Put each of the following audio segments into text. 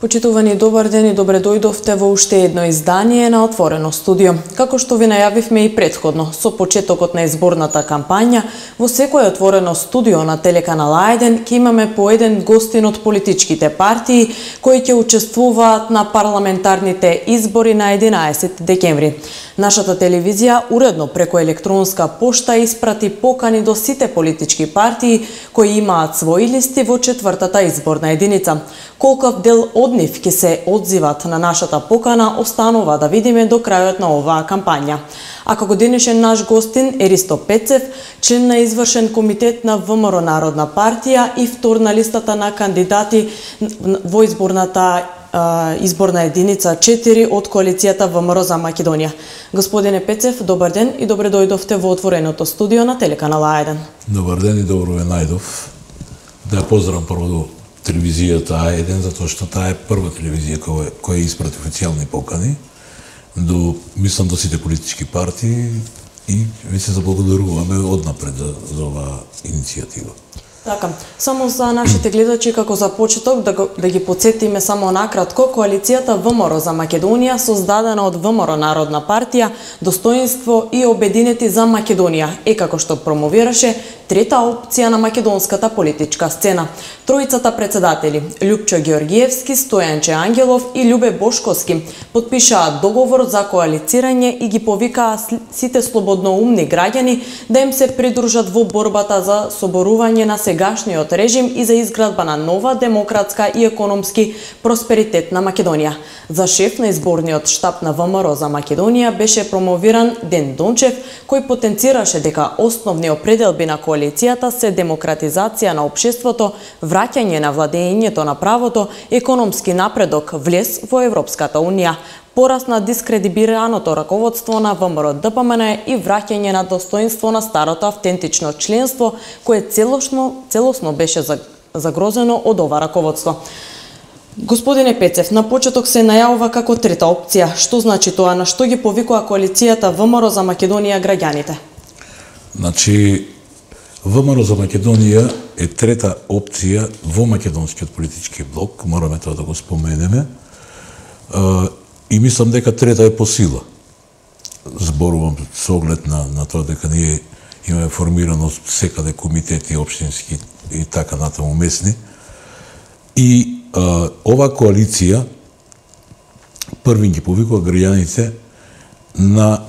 Почитувани, добар ден и добре дојдовте во уште едно издание на Отворено студио. Како што ви најавивме и претходно, со почетокот на изборната кампања, во секое Отворено студио на телеканал А1 ќе имаме по еден гостин од политичките партии кои ќе учествуваат на парламентарните избори на 11 декември. Нашата телевизија уредно преку електронска пошта испрати покани до сите политички партии кои имаат своји листи во четвртата изборна единица. Колков дел од нив ќе се одзиват на нашата покана останува да видиме до крајот на оваа кампања. А како денешен наш гостин е Ристо Пецев, член на извршен комитет на ВМРО Народна партија и втор на листата на кандидати во изборната изборна единица 4 од коалицијата ВМРО за Македонија. Господине Пецев, добар ден и добре дојдовте во Отвореното студио на телеканал А1. Добар ден и добро ве најдов. Да ја поздравам прво до телевизијата А1, затоа што таа е прва телевизија која испрати официјални покани мислам до сите политички партии и ви се заблагодаруваме однапред за оваа иницијатива. Така, само за нашите гледачи како за почеток да ги подсетиме само накратко, коалицијата ВМРО за Македонија создадена од ВМРО Народна партија, Достоинство и Обединети за Македонија е како што промовираше трета опција на македонската политичка сцена. Тројцата председатели Љупчо Георгиевски, Стојанче Ангелов и Љубе Бошковски подпишаат договор за коалицирање и ги повикаа сите слободноумни граѓани да им се придружат во борбата за соборување на сегашниот режим и за изградба на нова демократска и економски просперитет на Македонија. За шеф на изборниот штаб на ВМРО за Македонија беше промовиран Ден Дончев, кој потенцираше дека основни определби на коалицијата се демократизација на општеството, враќање на владеењето на правото, економски напредок, влез во Европската унија, пораст на дискредибираното раководство на ВМРО ДПМН и враќање на достоинство на старото автентично членство, кое целосно беше загрозено од ова раководство. Господине Пецев, на почеток се најавува како трета опција. Што значи тоа? На што ги повикува коалицијата ВМРО за Македонија граѓаните? Значи, ВМРО за Македонија е трета опција во македонскиот политички блок, мораме тоа да го споменеме. И мислам дека трета е по сила. Зборувам со оглед на тоа дека ние имаме формирано секаде комитети општински и така натаму местни. И ова коалиција први ги повикува граѓаните на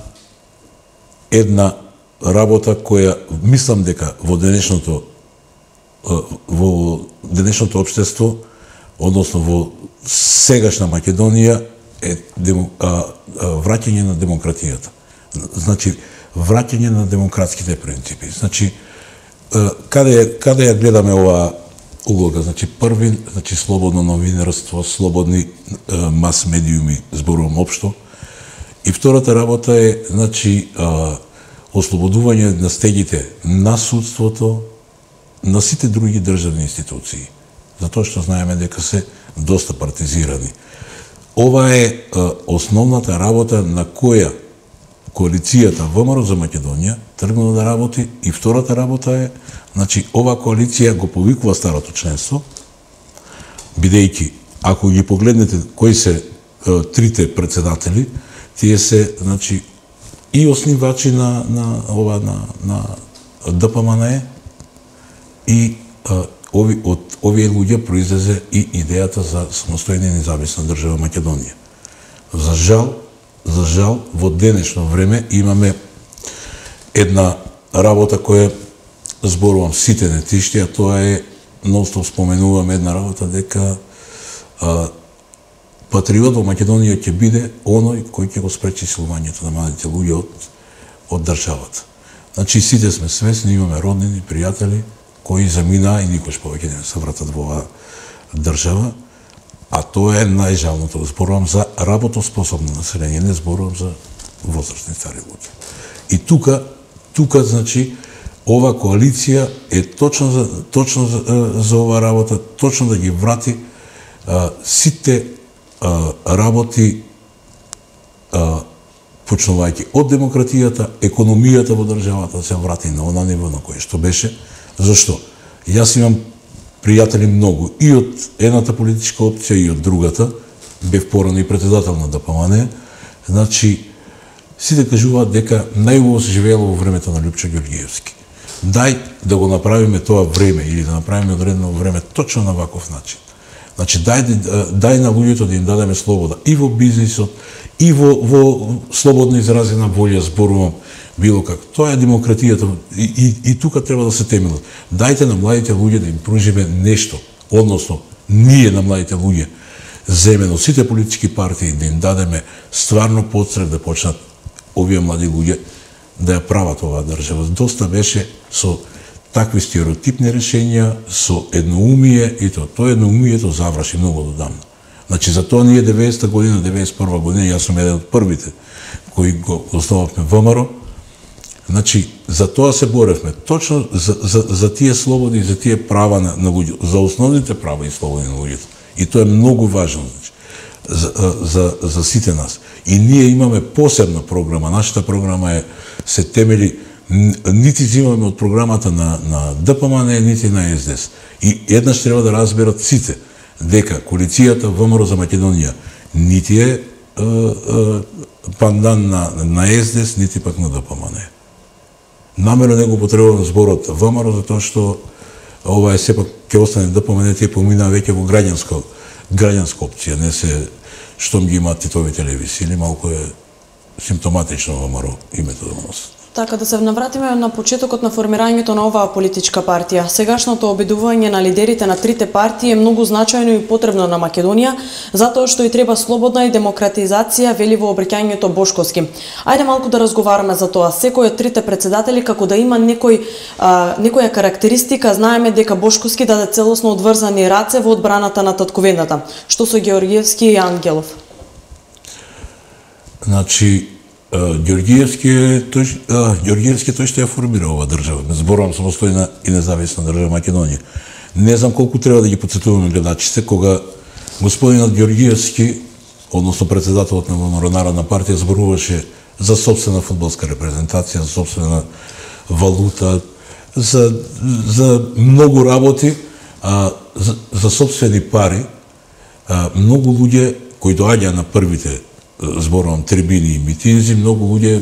една работа која мислам дека во денешното општество, односно во сегашна Македонија е враќање на демократијата. Значи, враќање на демократските принципи. Значи, каде ја гледаме оваа улога? Значи, први, слободно новинарство, слободни мас медиуми, зборувам општо. И втората работа е, ослободување на стегите на судството, на сите други државни институции. Затоа што знаеме дека се доста партизирани. Ова е основната работа на која коалицијата ВМРО за Македонија тргнала да работи, и втората работа е, ова коалиција го повикува старото членство, бидејќи, ако ги погледнете кои се трите председатели, тие се, и основачи на ДПМН и од овие луѓе произлезе и идејата за самостојна и независна држава Македонија. За жал, во денешно време имаме една работа која зборувам сите не тишти, а тоа е, ностоп споменувам една работа дека патриот во Македонија ќе биде оној кој ќе го спречи силувањето на младите луѓе од државата. Значи, сите сме свесни, имаме роднини, пријатели, кои заминаа и никош повеќе не се вратат во оваа држава, а тоа е најжалното. Зборувам за работоспособно население, не зборувам за возрастни стари луѓе. И тука, ова коалиција е точно за оваа работа, точно да ги врати сите работи, почнувајќи од демократијата, економијата во државата, се врати на она ниво на кое што беше. Зашто? Јас имам пријатели многу и од едната политичка опција и од другата, бев порано и председател на ДПМН, значи сите кажуваат дека најубаво се живеело во времето на Лјупчо Ѓорѓиевски. Дај да го направиме тоа време или да направиме одредено време точно на ваков начин. Значи дај на луѓето да им дадеме слобода и во бизнисот, и во слободно изразена волја, зборувам било како. Тоа е демократијата и тука треба да се темелат. Дајте на младите луѓе да им пружиме нешто, односно ние на младите луѓе земено сите политички партии да им дадеме стварно подстрек да почнат овие млади луѓе да ја прават оваа држава. Доста беше со такви стереотипни решенија, со едноумие и тоа едноумието заврши многу одамна. Значи за тоа ние 90-та година, 91-ва година, јас сум еден од првите кои го основавме ВМРО. Значи за тоа се боревме, точно за тие слободи и за тие права на луѓето, за основните права и слободи на луѓето. И тоа е многу важно, значи, за сите нас. И ние имаме посебна програма, нашата програма се темели нити взимаме од програмата на ДПМН, нити на СДС. И еднаш треба да разберат сите дека коалицијата ВМРО за Македонија нити е пандан на СДС, нити пак на ДПМН. Намерно не го потребувам зборот ВМРО, затоа што ова е сепак ќе остане ДПМН, тие помина веќе во граѓанска опција, не се штом ги имаат Титови телевизии, или малку е симптоматично ВМРО името да носат. Така, да се навратиме на почетокот на формирањето на оваа политичка партија. Сегашното обидување на лидерите на трите партии е многу значајно и потребно на Македонија, затоа што и треба слободна и демократизација, вели во обраќањето Бошковски. Ајде малку да разговараме за тоа. Секој од трите председатели како да има некоја карактеристика, знаеме дека Бошковски даде целосно одврзани раце во одбраната на татковината. Што со Ѓорѓиевски и Ангелов? Значи, Ѓорѓиевски тој што ја формира ова држава. Зборувам самостојна и независна држава Македонија. Не знам колку треба да ги потсетуваме гледачите кога господинот Ѓорѓиевски, односно председателот на ВМРО Народна партија, зборуваше за сопствена фудбалска репрезентација, за сопствена валута, за многу работи, за сопствени пари. Многу луѓе кои доаѓаа на првите, зборувам, трибини и митинзи, многу луѓе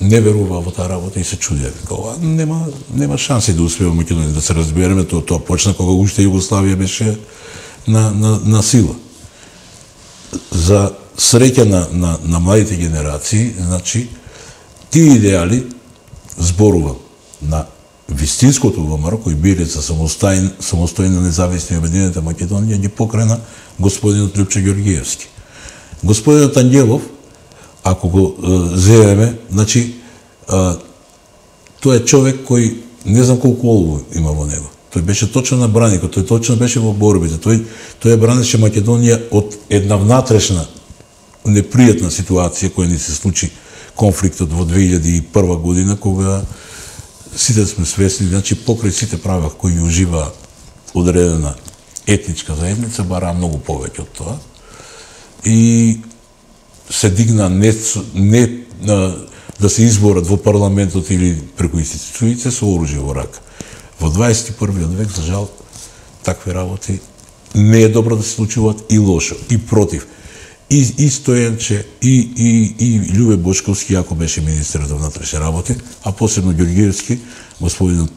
не веруваа во таа работа и се чудеа. Ова нема шанси да успева Македонија, да се разбереме, тоа почна кога уште Југославија беше на сила. За среќа на младите генерации, значи, тие идеали, зборувам, на вистинското ВМРО, кој биле за самостојна независна и обединета Македонија, ги покрена господинот Лјупчо Ѓорѓиевски. Господинот Ангелов, ако го земеме, значи, тој е човек кој не знам колку олово има во него. Тој беше точно на браникот, тој точно беше во борбите. Тој ја бранеше Македонија од една внатрешна непријатна ситуација која ни се случи, конфликтот во 2001 година, кога сите сме свесни, значи покрај сите права кои ужива одредена етничка заедница, бараа многу повеќе од тоа. И се дигна не да се изборат во парламентот или преку институциите со оружје во рака. Во 21. век, за жал, такви работи не е добро да се случуваат и лошо, и против. И Стојанче, и Љубе Бошковски, ако беше министер за внатрешни работи, а посебно Ѓорѓиевски, господинот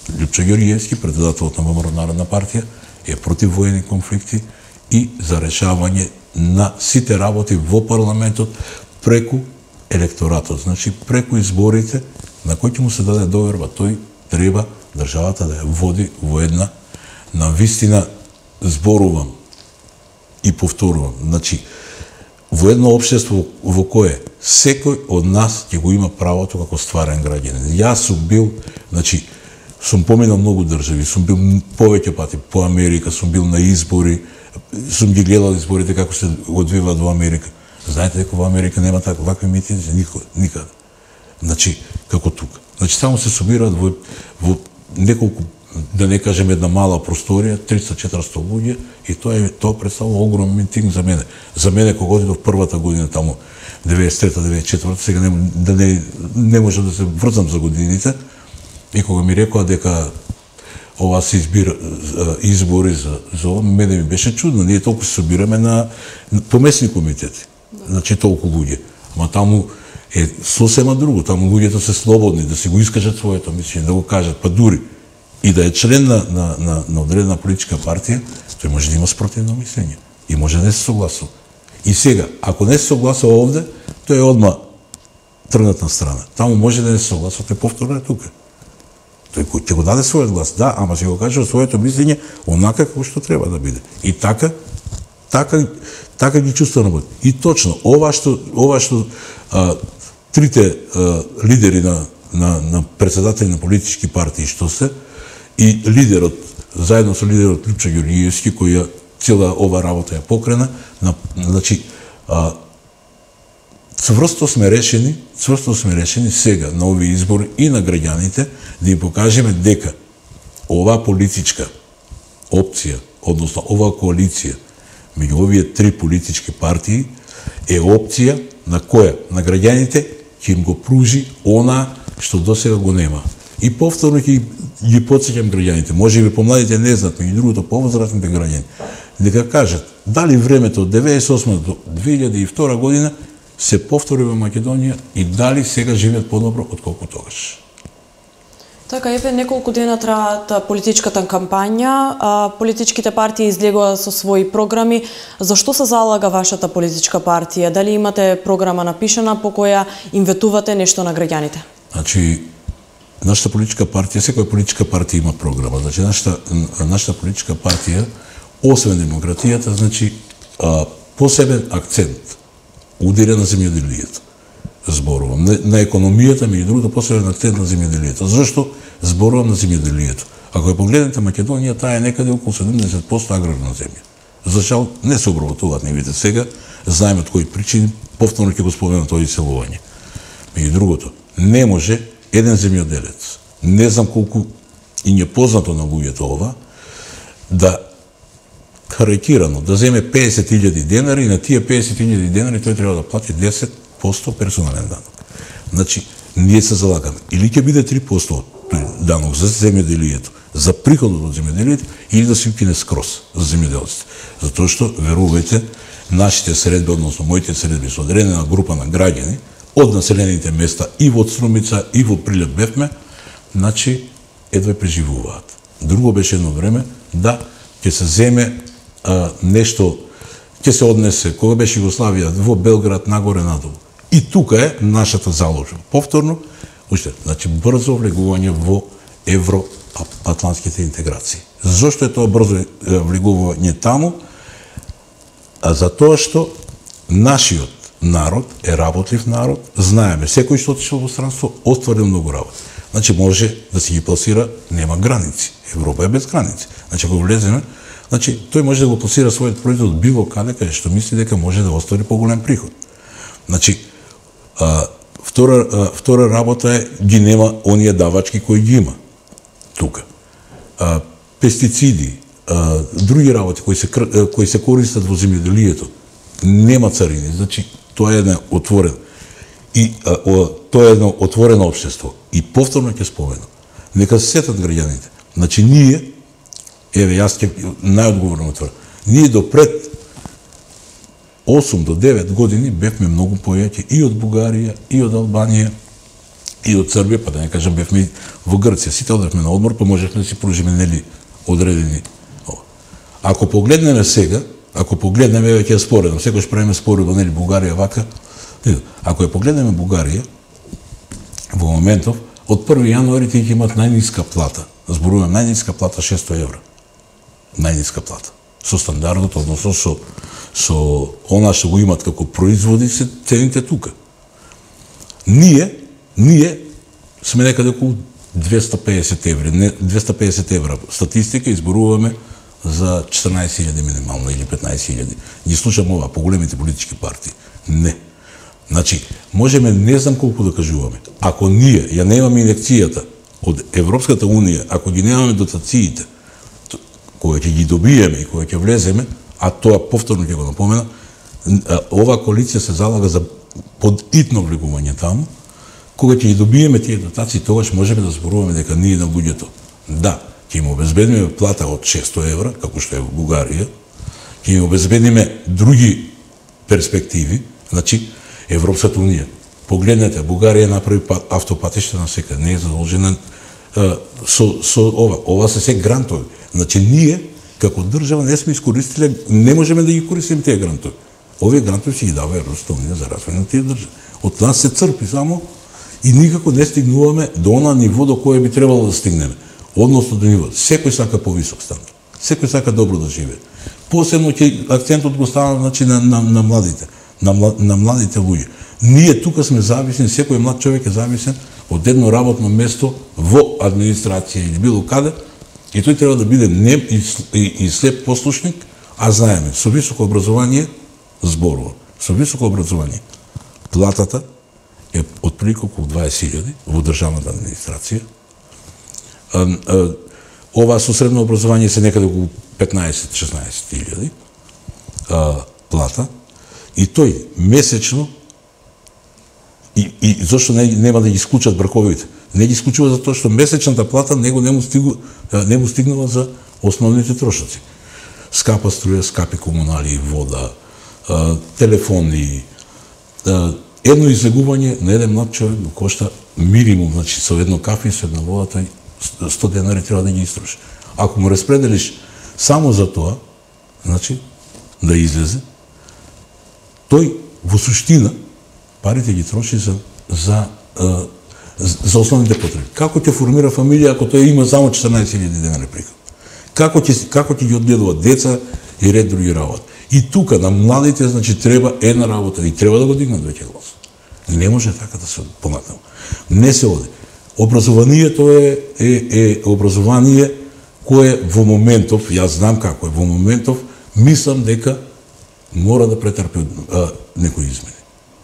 Лјупчо Ѓорѓиевски, председателот на ВМРО Народна партија, е против воени конфликти и за решавање на сите работи во парламентот преку електоратот, значи преку изборите на кои ќе му се даде доверба, тој треба државата да ја води во една, на вистина зборувам и повторувам, значи во едно општество во кое секој од нас ќе го има правото како стварен граѓанин. Јас сум бил, значи, сум поминал многу држави, сум бил повеќе пати по Америка, сум бил на избори, сум ги гледал изборите како се одвиваат во Америка. Знаете дека во Америка нема вакви митинзи никаде. Значи, како тука. Значи, само се собираат во неколку, да не кажем една мала просторија, 300-400 луѓе, и тоа представува огромен митинг за мене. За мене кога одидов првата година таму, 93-94, сега не можам да се врзам за годините, и кога ми рекоа дека ова се избори за ова, мене ми беше чудно. Ние толку се собираме на помесни комитети. Значи толку луѓе. Ама таму е сосема друго. Таму луѓето се слободни да си го искажат своето мислење, да го кажат, па дури и да е член на одредена политичка партија, тој може да има спротивно мислење и може да не се согласува. И сега, ако не се согласува овде, тој е одма тргнат на страна. Таму може да не се согласува, тој повторно е тука. Тој ќе го даде својот глас, да, ама ќе го каже своето мислење онака како што треба да биде. И така ги чувства работи. И точно, ова што трите лидери на председатели на политички партии што се, и лидерот, заедно со лидерот Лјупчо Ѓорѓиевски, кој цела ова работа ја покрена, значи, цврсто сме решени сега на овие избори и на граѓаните да им покажеме дека оваа политичка опција, односно оваа коалиција меѓу овие три политички партии е опција на која на граѓаните ќе им го пружи она што досега го нема. И повторно ќе ги потсеќам граѓаните, може би помладите не знаат, меѓу другото повозрастните граѓани, дека кажат дали времето од 1998 до 2002 година се повтори во Македонија и дали сега живеат подобро отколку тогаш. Така, еве неколку дена траат политичката кампања, политичките партии излегува со своји програми. Зашто се залага вашата политичка партија? Дали имате програма напишана по која им ветувате нешто на граѓаните? Значи, нашата политичка партија, секоја политичка партија има програма. Значи, нашата политичка партија, освен демократијата, значи, посебен акцент удира на земјоделието. Зборувам. На економијата, меѓу другото, посебен акцент на земјоделието. Зашто зборувам на земјоделието? Ако ја погледнете Македонија, таа е некаде околу 70% аграрна земја. За жал, не се обработуваат нивите сега, знаеме од кои причини, повторно ќе го споменам тоа иселување. Меѓу другото, не може еден земјоделец, не знам колку и не познато на луѓето ова, да карикирано, да земе 50.000 денари и на тие 50.000 денари тој треба да плати 10% персонален данок. Значи, ние се залагаме. Или ќе биде 3% данок за земјоделието, за приходот од земјоделието, или да се укине скроз за земјоделците. Затоа што, верувајте, нашите средби, односно моите средби со одредена група на граѓани од населените места и во Струмица и во Прилеп бевме, значи, едва преживуваат. Друго беше едно време, да, ќе се земе нешто, ќе се однесе, кога беше Југославија, во Белград, нагоре, надолу. И тука е нашата заложба. Повторно, уште, значи брзо влегување во евроатлантските интеграции. Зошто е тоа брзо влегување таму? Затоа што нашиот народ е работлив народ, знаеме, секој што отишол во странство, остварил многу работа. Значи може да си ги пласира, нема граници. Европа е без граници. Значи ако влеземе, значи тој може да го пласира својот производ било каде што мисли дека може да оствари поголем приход. Значи втора работа е ги нема оние давачки кои ги има тука. Пестициди, други работи кои се користат во земјоделието, нема царини. Значи тоа е едно отворено отворено општество. И повторно ќе споменам, нека се сетат граѓаните. Значи ние, еве јас ќе најодговорно отворам, ние до пред 8 до 9 години бевме многу појаќи и од Бугарија, и од Албанија, и од Србија, па да не кажам бевме во Грција. Сите одевме на одмор, па можевме да си пружиме нели одредени. Ако погледнеме сега, еве ќе споредам, секојаш правиме споредба, нели Бугарија вака. Ако ја погледнеме Бугарија, во моментов, од 1 јануари тие ќе имаат најниска плата. Зборувам најниска плата 600 евра. Најниска плата. Со стандардот, односно со она што го имат како производи, се цените тука. Ние сме некаде околу 250 евра. 250 евра статистика изборуваме за 14.000 минимално или 15.000. Ги слушам ова, поголемите политички партии. Не. Значи, можеме не знам колку да кажуваме. Ако ние ја немаме инекцијата од Европската Унија, ако ги немаме дотациите, која ќе ги добиеме и која ќе влеземе, а тоа повторно ќе го напомена, оваа коалиција се залага за подитно влегување таму, кога ќе ги добиеме тие дотации, тогаш можеме да зборуваме дека ние на луѓето, да, ќе им обезбедиме плата од 600 евра, како што е во Бугарија, ќе им обезбедиме други перспективи, значи Европската унија. Погледнете, Бугарија направи автопатишта на секаде, не е задолжена со ова се се грантови. Значи ние како држава не сме искористиле, не можеме да ги користиме тие грантови. Овие грантови си ги дава Европската унија за развој на тие држави. Од нас се црпи само и никако не стигнуваме до она ниво до кое би требало да стигнеме. Односно до ниво. Секој сака повисок стандард. Секој сака добро да живее. Посебно ќе акцентот го ставам значи на младите, на младите луѓе. Ние тука сме зависни, секој млад човек е зависен од едно работно место во администрација или било каде, и тој треба да биде нем и слеп послушник, а знаеме, со високо образование зборува. Со високо образование платата е отприлика околу 20.000 во државната администрација. Ова со средно образование се некаде околу 15-16.000 плата, и тој месечно, и зашто нема да ги исклучат браковите? Не ги исклучува затоа што месечната плата не му стигнува за основните трошоци. Скапа струја, скапи комунали, вода, телефони. Едно излегување на еден млад човек го кошта минимум, значи со едно кафе и со една вода, тој 100 денари треба да ги истроши. Ако му распределиш само за тоа, значи да излезе, тој во суштина парите ги троши за основните потреби. Како ќе формира фамилија ако тој има само 14.000 денари приход? Како ќе ги одгледува деца и ред други работи? И тука на младите значи треба една работа и треба да го дигнат веќе глас. Не може така да се понатаму. Не се оди. Образованието е образование кое во моментов, јас знам како е, во моментов мислам дека мора да претрпи некои измени.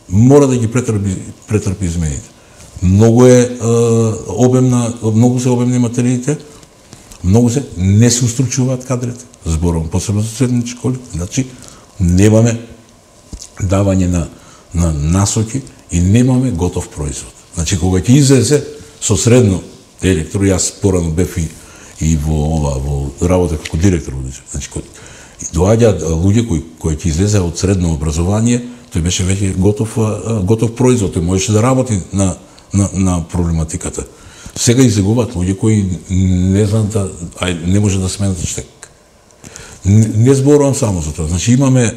Мора да ги претрпи измените. Многу се обемни материите, не се устручуваат кадрите. Зборувам посебно за средни школи, значи немаме давање на насоки и немаме готов производ. Значи кога ќе излезе со средно електро, јас порано бев и во работа како директор, значи доаѓаат луѓе кои ќе излезе од средно образование, тој беше веќе готов производ, тој можеше да работи на проблематиката. Сега излегуваат луѓе кои не знаат не може да сменат штек. Не зборувам само за тоа. Значи имаме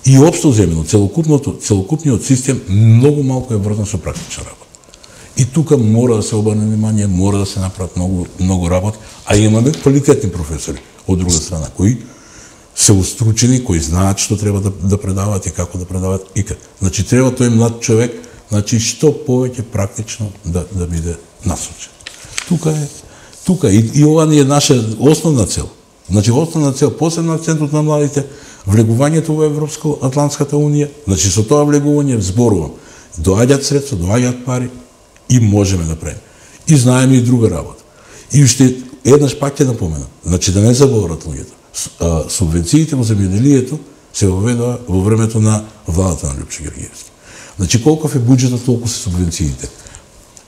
и општо земено, целокупниот систем многу малку е врзан со практична работа. И тука мора да се обрне внимание, мора да се направат многу работи, а имаме квалитетни професори од друга страна кои се устручени, кои знаат што треба да предаваат и како да предаваат и како. Значи треба тој млад човек, значи што повеќе практично да биде насочен. Тука и ова ни е наша основна цел. Значи основна цел, посебно акцентот на младите, влегувањето во Европско-Атлантската унија, значи со тоа влегување зборувам, доаѓаат средства, доаѓаат пари и можеме да правиме. И знаеме и друга работа. И уште еднаш пак ќе напоменам, значи да не заборат луѓето. Субвенциите во земјоделието се воведоа во времето на владата на Лјупчо Георгиевски. Значи колков е буџетот, толку се субвенциите.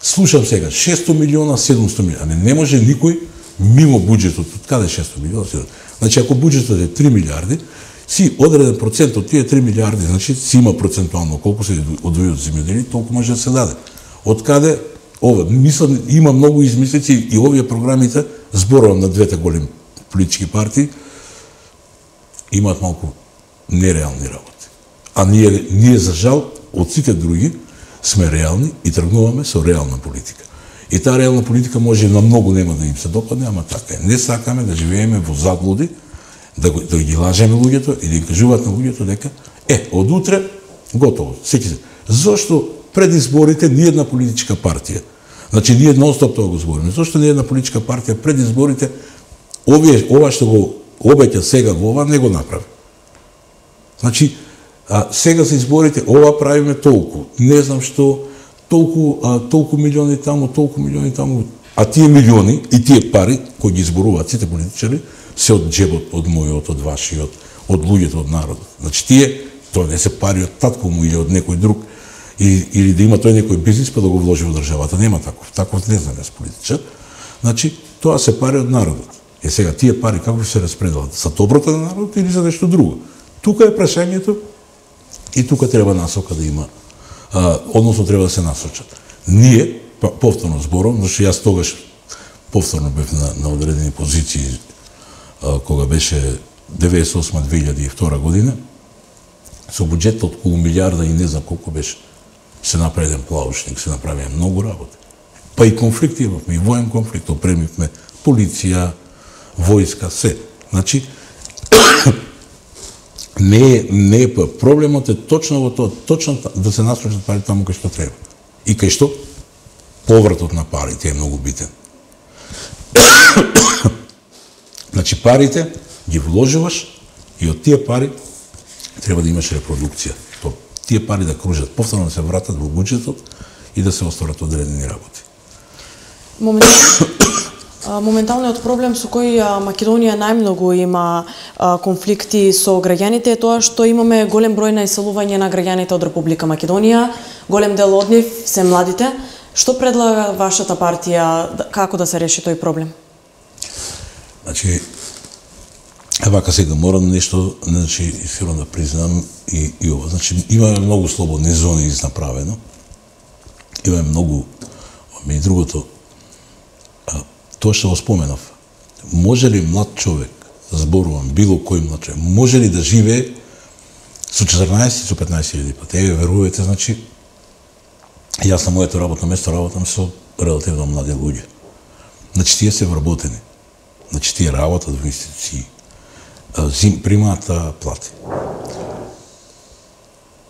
Слушам сега 600 милиона, 700 милиона. Не може никој мимо буџетот. Од каде 600 милиона? Значи ако буџетот е 3 милиарди, си одреден процент од тие 3 милиарди, значи си има процентуално колку се одвои од земјоделие, толку може да се даде. Од каде ова? Мислам има многу измислици и овие програмите, зборувам на двете големи политички партии, имаат малку нереални работи. А ние за жал од сите други сме реални и тргнуваме со реална политика. И таа реална политика може на многу нема да им се допадне, ама така е. Не сакаме да живееме во заблуди, да ги лажеме луѓето и да им кажуваат на луѓето дека од утре готово. Зошто пред изборите ни една политичка партија, значи ние нон-стоп тоа го збориме, зошто ни една политичка партија пред изборите ова што го обеќа сега во ова не го направи. Значи сега за изборите ова правиме толку, не знам што, толку милиони таму, а тие милиони и тие пари кои ги зборуваат сите политичари се од джебот, од мојот, од вашиот, од луѓето, од народот. Значи тоа не се пари од татко му или од некој друг, или да има тој некој бизнис па да го вложи во државата. Нема таков не знам јас политичар. Значи Тоа се пари од народот. Сега тие пари како се распределат? За доброто на народот или за нешто друго? Тука е прашањето и тука треба насока да има, односно треба да се насочат. Ние, повторно зборам, зашто јас тогаш повторно бев на одредени позиции кога беше 98-2002 година, со буџет од околу милиарда и не знам колку беше, се направи еден плаучник, се направи многу работа. Па и конфликти имавме, и воен конфликт, опремивме полиција, војска, се. Значи, не е проблемот е точно во тоа, точно да се насочат пари таму кај што треба. И кај што повратот на парите е многу битен. Значи парите ги вложуваш и од тие пари треба да имаш репродукција. Тие пари да кружат, повторно да се вратат во буџетот и да се остварат одредени работи. Моменталниот проблем со кој Македонија најмногу има конфликти со граѓаните е тоа што имаме голем број на иселување на граѓаните од Република Македонија, голем дел од нив се младите. Што предлага вашата партија како да се реши тој проблем? Значи, вака сега морам нешто, значи, искрено да признам и ова. Значи, имаме многу слободни зони изнаправено. Имаме многу, и другото, тоа што го споменав. Може ли млад човек, зборувам, било кој млад човек, може ли да живее со 14 и со 15.000 пати? Верувате, значи, јас на моето работно место работам со релативно млади луѓе. Значи, тие се вработени. Значи, тие работат во институции. Примаат плати.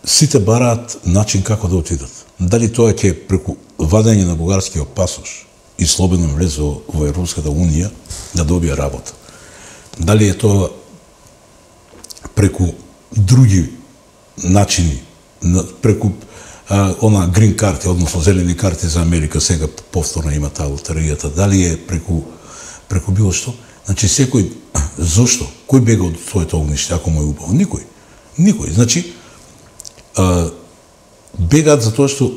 Сите бараат начин како да отидат. Дали тоа ќе преку вадење на бугарскиот пасош и слободно влез во Европската Унија да добие работа. Дали е тоа преку други начини, преку она грин карти, односно зелени карти за Америка, сега повторно има таа лотеријата, дали е преку било што? Значи секој, зошто? Кој бега од своето огниште, ако му е убаво? Никој. Значи, бегаат затоа што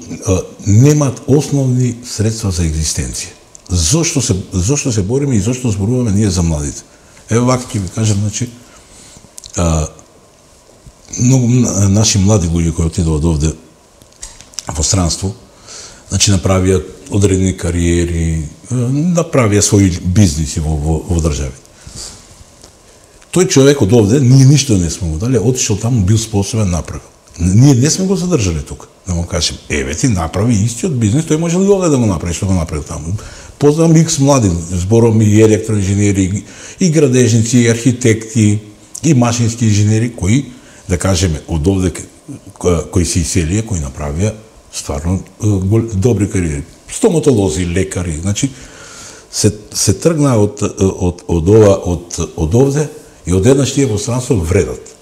немаат основни средства за екзистенција. Зошто се бориме и зошто зборуваме ние за младите? Ево вака ќе ви кажам, значи, многу наши млади луѓе кои отидоа овде во странство, значи направија одредени кариери, направија своји бизниси во државите. Тој човек од овде, ние ништо не сме му дали, отишол таму, бил способен, направил. Ние не сме го задржали тука. Да му кажем, еве ти направи истиот бизнис, тој може ли овде да го направи, што го направи таму. Познавам икс млади, зборувам и електроинженери, и градежници, и архитекти, и машински инженери, кои, да кажеме, од овде кои се иселија, кои направија стварно добри кариери. Стоматолози, лекари, значи се тргна од овде и одеднаш тие во странство вредат.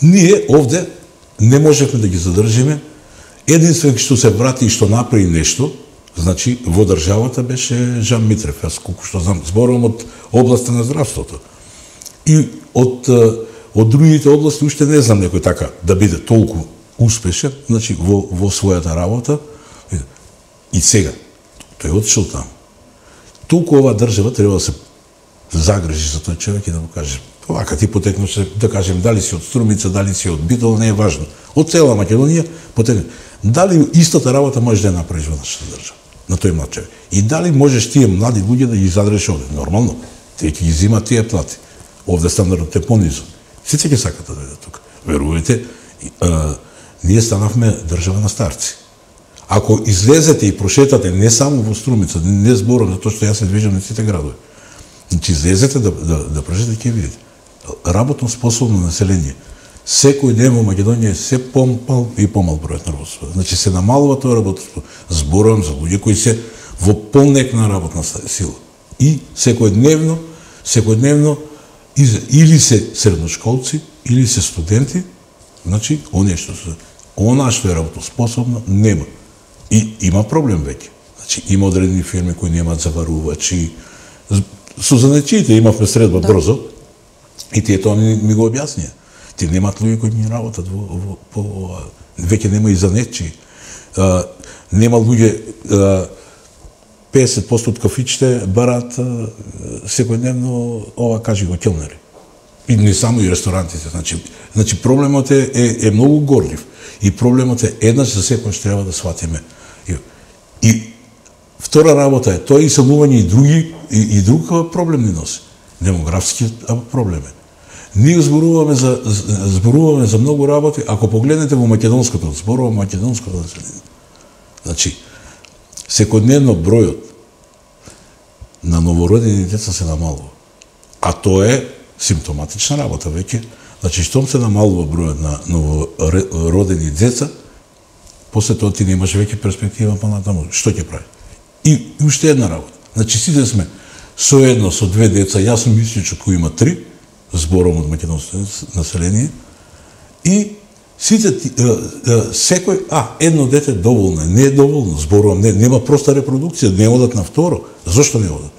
Ние овде не можевме да ги задржиме. Единствен што се врати и што направи нешто, значи во државата беше Жан Митрев, јас колку што знам, зборувам од областа на здравството. И од другите области уште не знам некој така да биде толку успешен, значи во својата работа. И сега, тој отишол таму. Толку оваа држава треба да се загрижи за тој човек и да му каже, вака ти потекнуваш, да кажем, дали си од Струмица, дали си од Битол, не е важно. Од цела Македонија потекнуваш. Дали истата работа можеш да ја направиш во нашата држава, на тој млад човек. И дали можеш тие млади луѓе да ги задржиш овде? Нормално. Тие ќе ги зимат тие плати. Овде стандардот е понизо. Сите ќе сакат да дојдат тука. Верувате, ние станавме држава на старци. Ако излезете и прошетате не само во Струмица, не зборам за тоа што јас се движам на сите градови. Значи излезете да прошетате, ќе видите. Работно способно население. Секој ден во Македонија е се помал и помал бројот на работство. Значи се намалува тоа работство. Зборувам за луѓе кои се во полнекна работна сила. И секојдневно или се средношколци, или се студенти, значи оние што се она што е работоспособно нема. И има проблем веќе. Значи има одредени фирми кои немаат заварувачи. Со занечиите имавме средба брзо и тие тоа ми го објаснија. Тие немаат луѓе кои ми работат веќе нема и занечи. Нема луѓе 50% од кафичите бараат секојдневно ова, кажи го, келнери. И не само и ресторантите. Значи проблемот е многу горлив. И проблемот е еднаш за секојаш треба да сватиме. И втора работа е тоа иселување и друг проблем ни носи. Демографски проблем е. Ние зборуваме за многу работи, ако погледнете во македонското, зборувам македонското население. Значи, секојдневно бројот на новородени деца се намалува. А тоа е симптоматична работа веќе. Значи, штом се намалува бројот на новородени деца, после тоа ти немаш веќе перспектива понатаму. Што ќе прави? И уште една работа. Значи, сите сме со едно, со две деца, јас сум мисличо кој има 3, збором од македонското население, и сите, секој, едно дете доволно, не е доволно, зборувам, нема проста репродукција, не одат на второ. Зошто не одат?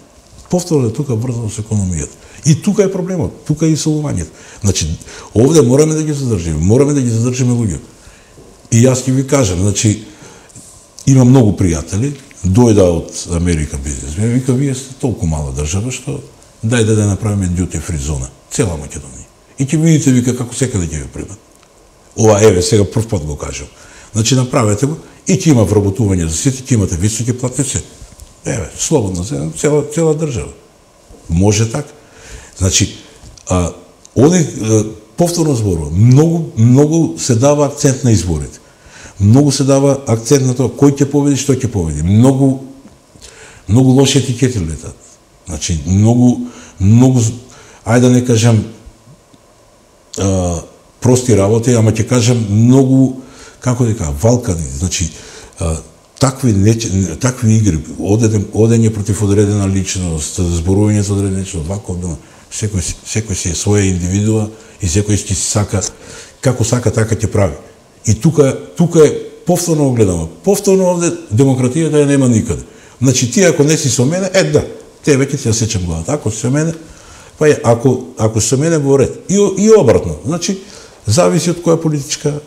Повторно е тука врзано со економијата. И тука е проблемот, тука е иселувањето. Значи, овде мораме да ги задржиме луѓе. И јас ќе ви кажам, значи, има многу пријатели, дојда од Америка бизнесмен, вика, вие сте толку мала држава, што дајде да направиме duty free зона, цела Македонија. И ќе видите, вика, како секаде ќе ви примат. Ова, сега прв пат го кажам. Значи, направете го и ќе има вработување за сите, ќе имате високи платници. Слободно, цела држава. Може така. Значи, повторно зборувам, многу се дава акцент на изборите. Многу се дава акцент на тоа кој ќе победи, што ќе победи. Многу лоши етикети летат. Значи, многу, ајде да не кажам прости работи, ама ќе кажам многу, како да кажам, валкани. Значи, такви игри, одење против одредена личност, зборување за одредена личност, вако, секој си е своја индивидуа и секој си сака, како сака, така ќе прави. И тука е повторно огледано. Повторно овде демократијата ја нема никаде. Значи, ти ако не си со мене, тебе ќе ти ја сечам главата. Ако си со мене, ако си со мене во ред. И обратно. Значи, зависи од која политичка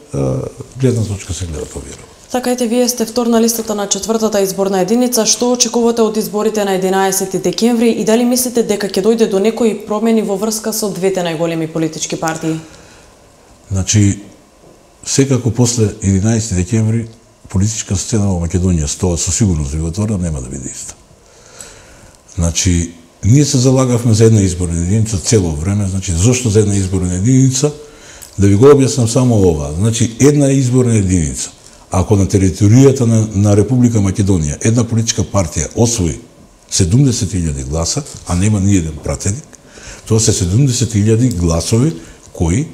гледна точка се гледа овие работи. Сакајте, вие сте втор на листата на 4-та изборна единица. Што очекувате од изборите на 11 декември и дали мислите дека ќе дојде до некои промени во врска со двете најголеми политички партии? Значи, секако после 11 декември политичка сцена во Македонија, тоа со сигурност ви отворам, нема да биде иста. Значи, ние се залагавме за една изборна единица цело време. Значи, зошто за една изборна единица? Да ви го објаснам само ова. Значи, една изборна единица, ако на територијата на Република Македонија една политичка партија освои 70.000 гласа, а нема ни еден пратеник, тоа се 70.000 гласови кои,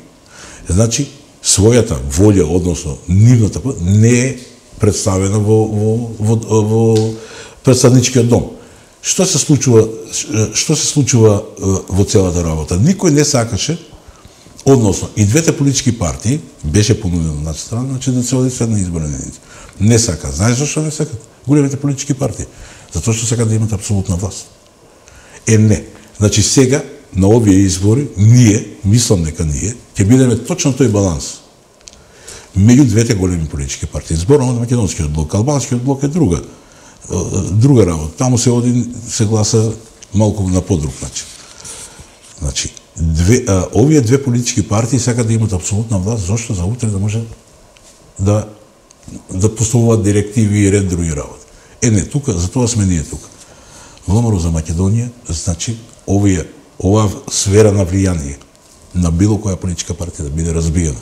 значи, својата волја, односно нивната не е представена во представничкиот дом. Што се случува во целата работа? Никој не сакаше, односно и двете политички партии беше понудено на страна, значи да се оди со една изборна единица. Не сака. Знаеш зашто не сакат? Големите политички партии. Затоа што сакат да имат апсолутна власт. Не. Значи сега на овие избори мислам дека ние ќе бидеме точно тој баланс меѓу двете големи политички партии. Зборам од македонскиот блок, албанскиот блок е друга работа. Таму се гласа малку на подруг начин. Значи, овие две политички партии сакат да имат апсолутна власт, зашто за утре да може да поставуваат директиви и ред други работи. Не, тука, затоа сме ние тука. ВМРО за Македонија, значи, оваа сфера на влијание на било која политичка партија да биде разбиена.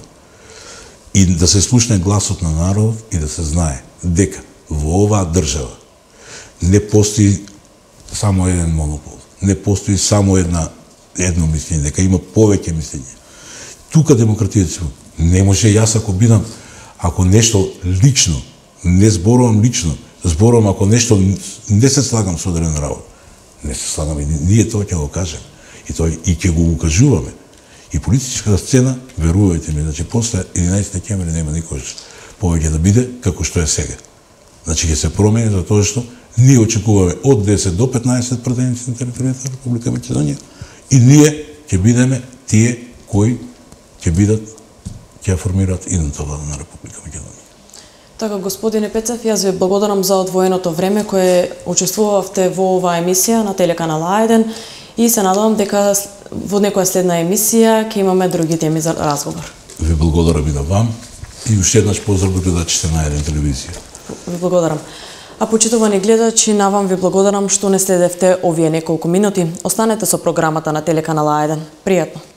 И да се слушне гласот на народот и да се знае дека во оваа држава не постои само еден монопол, не постои само едно мислење, дека има повеќе мислење. Тука демократијата не може јас ако нешто лично, не зборувам лично, зборувам ако нешто не се слагам со одреден работа. Не се слагаме, ние тоа ќе го кажеме и ќе го укажуваме. И политичката сцена, верувајте ми, значи после 11 декември нема никој повеќе да биде како што е сега. Значи ќе се промени затоа што ние очекуваме од 10 до 15 пратеници на територијата на Република Македонија и ние ќе бидеме тие кои ќе формираат идната влада на Република Македонија. Така, господине Пецев, јас ви благодарам за одвоеното време кое учествувавте во оваа емисија на телеканал А1 и се надевам дека во некоја следна емисија ќе имаме други теми за разговор. Ви благодарам и на вам и уште еднаш поздрав до гледачите на А1 телевизија. Ви благодарам. А почитувани гледачи, на вам ви благодарам што не следевте овие неколку минути. Останете со програмата на телеканал А1. Пријатно.